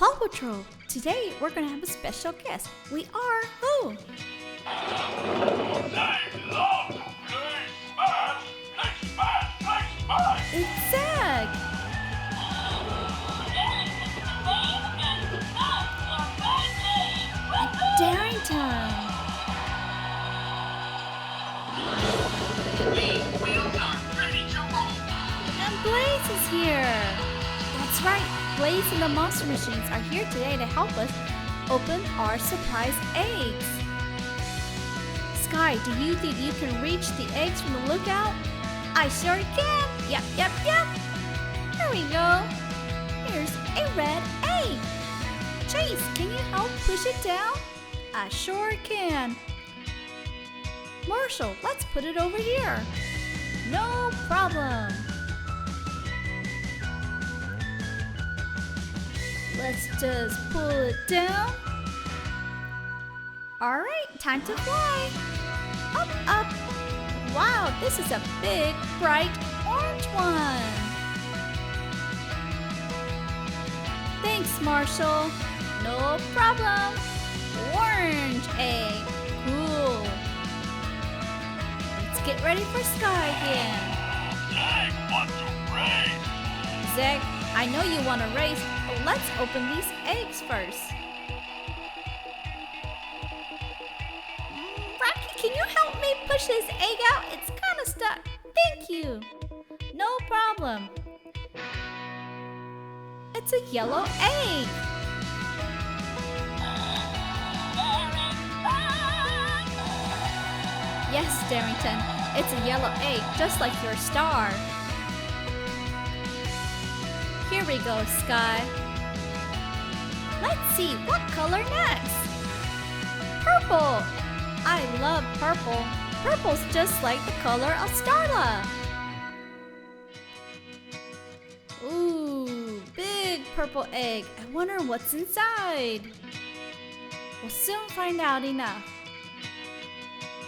Paw Patrol. Today we're gonna have a special guest. We are who? It's Zach. And Darrington. And Blaze is here. That's right. Blaze and the Monster Machines are here today to help us open our surprise eggs. Sky, do you think you can reach the eggs from the lookout? I sure can. Yep. Here we go. Here's a red egg. Chase, can you help push it down? I sure can. Marshall, let's put it over here. No problem. Let's just pull it down. Alright, time to fly. Up. Wow, this is a big, bright orange one. Thanks, Marshall. No problem. Orange egg. Cool. Let's get ready for Sky again. I want to race. Zeg, I know you want to race, but let's open these eggs first. Rocky, can you help me push this egg out? It's kind of stuck. Thank you. No problem. It's a yellow egg. Yes, Darrington, it's a yellow egg, just like your star. Here we go, Sky. Let's see, what color next? Purple! I love purple. Purple's just like the color of Starla. Ooh, big purple egg. I wonder what's inside. We'll soon find out enough.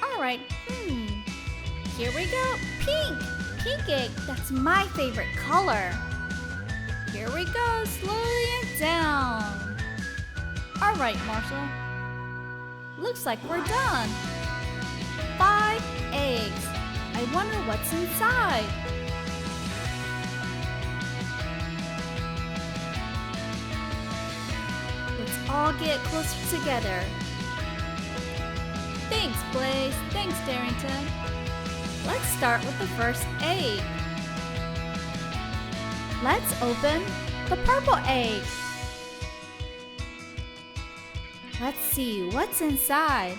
Alright, here we go. Pink! Pink egg, that's my favorite color. Here we go, slowly and down. Alright, Marshall. Looks like we're done. 5 eggs. I wonder what's inside. Let's all get closer together. Thanks, Blaze. Thanks, Darrington. Let's start with the first egg. Let's open the purple egg. Let's see what's inside.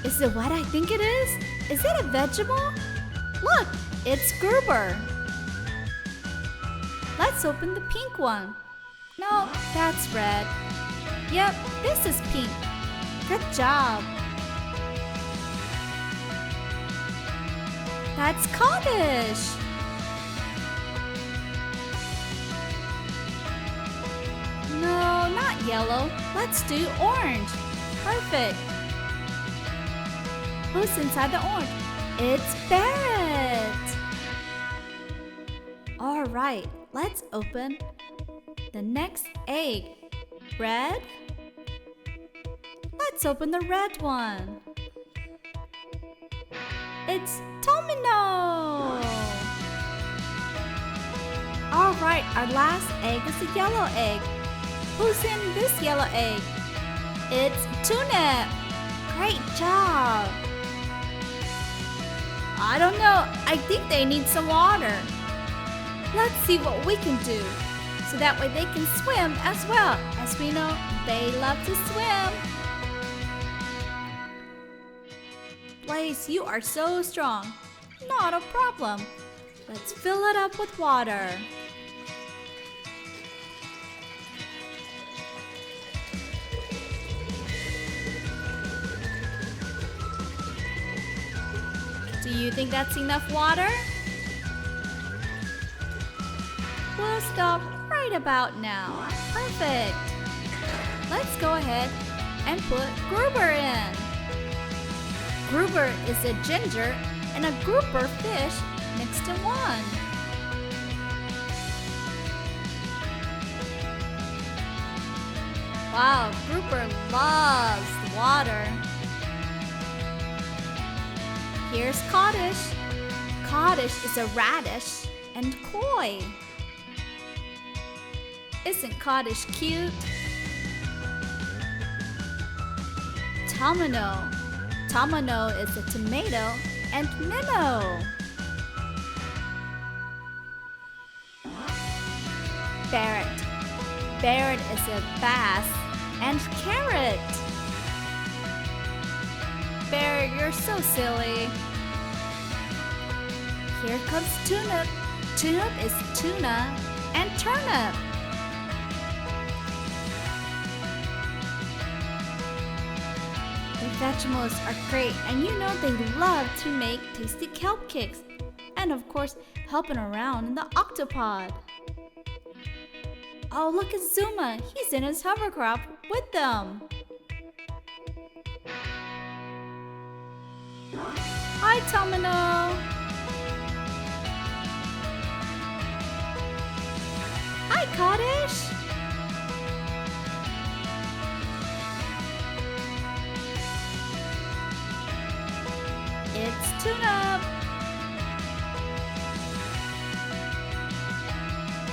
Is it what I think it is? Is it a vegetable? Look, it's Gerber. Let's open the pink one. No, that's red. Yep, this is pink. Good job. That's Kaddish. No, not yellow. Let's do orange. Perfect. Who's inside the orange? It's Barrett. All right, let's open the next egg. Red? Let's open the red one. It's Tomino! Alright, our last egg is a yellow egg. Who's in this yellow egg? It's Tunip! Great job! I don't know, I think they need some water. Let's see what we can do, so that way they can swim as well. As we know, they love to swim. Blaze, you are so strong. Not a problem. Let's fill it up with water. Do you think that's enough water? We'll stop right about now. Perfect. Let's go ahead and put Gruber in. Gruber is a ginger and a grouper fish mixed in one. Wow, Grouper loves water. Here's Coddish. Coddish is a radish and koi. Isn't Coddish cute? Tomino. Tomino is a tomato and minnow. Barrett. Barrett is a bass and carrot. Barrett, you're so silly. Here comes Tunip. Tunip is tuna and turnip. The Vegimals are great, and you know they love to make tasty kelp cakes. And of course, helping around in the octopod. Oh, look at Zuma. He's in his hovercraft with them. Hi, Tomino. Hi, Coddish. It's Tunip.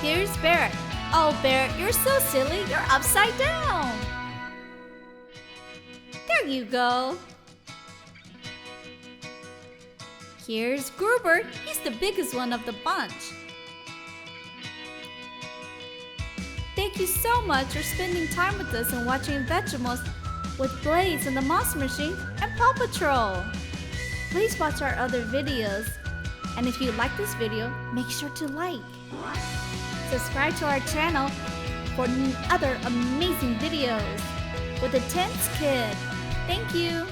Here's Barrett. Oh, Barrett, you're so silly. You're upside down. There you go. Here's Gruber. He's the biggest one of the bunch. Thank you so much for spending time with us and watching Vegimals with Blaze and the Moss Machine and Paw Patrol. Please watch our other videos. And if you like this video, make sure to like. Subscribe to our channel for other amazing videos with the Tense Kid. Thank you.